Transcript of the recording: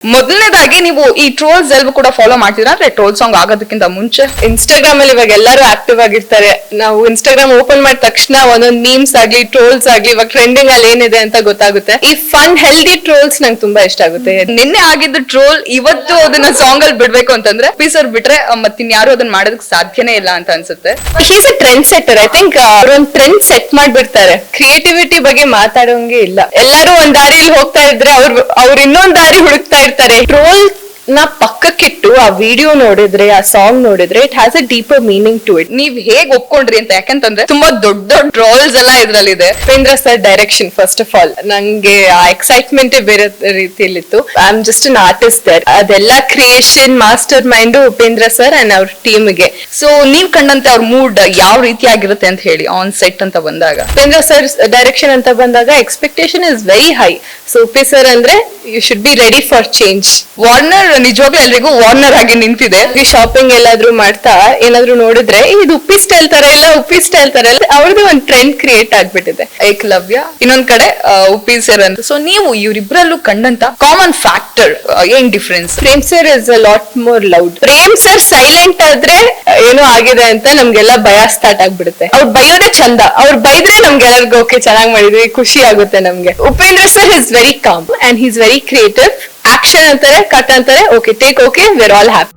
ಮೊದಲನೇದಾಗಿ ನೀವು ಈ ಟ್ರೋಲ್ಸ್ ಎಲ್ಗೂ ಕೂಡ ಫಾಲೋ ಮಾಡ್ತೀರಾ ಅಂದ್ರೆ ಟ್ರೋಲ್ ಸಾಂಗ್ ಆಗೋದಕ್ಕಿಂತ ಮುಂಚೆ? ಇನ್ಸ್ಟಾಗ್ರಾಮ್ ಅಲ್ಲಿ ಇವಾಗ ಎಲ್ಲರೂ ಆಕ್ಟಿವ್ ಆಗಿರ್ತಾರೆ. ನಾವು ಇನ್ಸ್ಟಾಗ್ರಾಮ್ ಓಪನ್ ಮಾಡಿದ ತಕ್ಷಣ ಒಂದೊಂದ್ ಮೀಮ್ಸ್ ಆಗ್ಲಿ ಟ್ರೋಲ್ಸ್ ಆಗ್ಲಿ ಇವಾಗ ಟ್ರೆಂಡಿಂಗ್ ಅಲ್ಲಿ ಏನಿದೆ ಅಂತ ಗೊತ್ತಾಗುತ್ತೆ. ಈ ಫನ್ ಹೆಲ್ದಿ ಟ್ರೋಲ್ಸ್ ನಂಗೆ ತುಂಬಾ ಇಷ್ಟ ಆಗುತ್ತೆ. ನಿನ್ನೆ ಆಗಿದ್ದ ಟ್ರೋಲ್ ಇವತ್ತು ಅದನ್ನ ಸಾಂಗ್ ಅಲ್ಲಿ ಬಿಡ್ಬೇಕು ಅಂತಂದ್ರೆ ಪೀಸರ್ ಬಿಟ್ರೆ ಮತ್ತಿನ್ಯಾರು ಅದನ್ನ ಮಾಡೋದಕ್ಕೆ ಸಾಧ್ಯನೇ ಇಲ್ಲ ಅಂತ ಅನ್ಸುತ್ತೆ. He's a trend setter. I think ಅವ್ರೊಂದ್ ಟ್ರೆಂಡ್ ಸೆಟ್ ಮಾಡ್ಬಿಡ್ತಾರೆ. ಕ್ರಿಯೇಟಿವಿಟಿ ಬಗ್ಗೆ ಮಾತಾಡೋಂಗೆ ಇಲ್ಲ. ಎಲ್ಲರೂ ಒಂದ್ ದಾರಿಯಲ್ಲಿ ಹೋಗ್ತಾ ಇದ್ರೆ ಅವ್ರು ಇನ್ನೊಂದ್ ದಾರಿ ಹುಡುಕ್ತಾ ಇರ್ತಾರೆ. ಟ್ರೋಲ್ ನ ಪಕ್ಕಕ್ಕಿಟ್ಟು ಆ ವಿಡಿಯೋ ನೋಡಿದ್ರೆ ಆ ಸಾಂಗ್ ನೋಡಿದ್ರೆ it has a deeper meaning to it. ನೀವ್ ಹೇಗ್ ಒಪ್ಕೊಂಡ್ರಿ ಅಂತ? ಯಾಕಂತಂದ್ರೆ ತುಂಬಾ ದೊಡ್ಡ ದೊಡ್ಡ ಟ್ರೋಲ್ಸ್ ಎಲ್ಲ ಇದ್ರಲ್ಲಿದೆ. Upendra sir direction first of all ನಂಗೆ ಆ ಎಕ್ಸೈಟ್ಮೆಂಟ್ ಬೇರೆ ರೀತಿಯಲ್ಲಿತ್ತು. I am just an artist there. ಅದೆಲ್ಲ creation master mind Upendra sir and ಅವ್ರ ಟೀಮ್ಗೆ. ಸೊ ನೀವ್ ಕಂಡಂತೆ ಅವ್ರ ಮೂಡ್ ಯಾವ ರೀತಿ ಆಗಿರುತ್ತೆ ಅಂತ ಹೇಳಿ ಆನ್ ಸೆಟ್ ಅಂತ ಬಂದಾಗ? ಉಪೇಂದ್ರ ಸರ್ ಡೈರೆಕ್ಷನ್ ಅಂತ ಬಂದಾಗ expectation is very high. So Upe sir ಅಂದ್ರೆ you should be ready for change. Warner ನಿಜವಾಗ್ಲೂ ಎಲ್ರಿಗೂ ವಾರ್ನರ್ ಆಗಿ ನಿಂತಿದೆ. ಶಾಪಿಂಗ್ ಎಲ್ಲಾದ್ರೂ ಮಾಡ್ತಾ ಏನಾದ್ರು ನೋಡಿದ್ರೆ ಇದು ಉಪ್ಪಿ ಸ್ಟೈಲ್ ತರ ಇಲ್ಲ, ಉಪ್ಪಿ ಸ್ಟೈಲ್ ತರ ಇಲ್ಲ, ಅವ್ರದ್ದು ಒಂದು ಟ್ರೆಂಡ್ ಕ್ರಿಯೇಟ್ ಆಗ್ಬಿಟ್ಟಿದೆ. ಏಕಲವ್ಯ ಇನ್ನೊಂದ್ ಕಡೆ ಉಪ್ಪಿ ಸರ್ ಅಂತ. ಸೊ ನೀವು ಇವ್ರಿಬ್ರಲ್ಲೂ ಕಂಡಂತ ಕಾಮನ್ ಫ್ಯಾಕ್ಟರ್ ಏನ್ difference? Prem sir is a lot more loud. Prem sir silent ಆದ್ರೆ ಏನೋ ಆಗಿದೆ ಅಂತ ನಮ್ಗೆಲ್ಲ ಭಯ ಸ್ಟಾರ್ಟ್ ಆಗ್ಬಿಡುತ್ತೆ. ಅವ್ರು ಬೈಯೋದೇ ಚಂದ. ಅವ್ರು ಬೈದ್ರೆ ನಮ್ಗೆಲ್ಲರಿಗೂ ಓಕೆ ಚೆನ್ನಾಗ್ ಮಾಡಿದ್ವಿ, ಖುಷಿ ಆಗುತ್ತೆ ನಮ್ಗೆ. Upendra sir is very calm and he's very creative. Action ಅಂತಾರೆ, ಕಟ್ ಅಂತಾರೆ, okay take, okay we are all happy.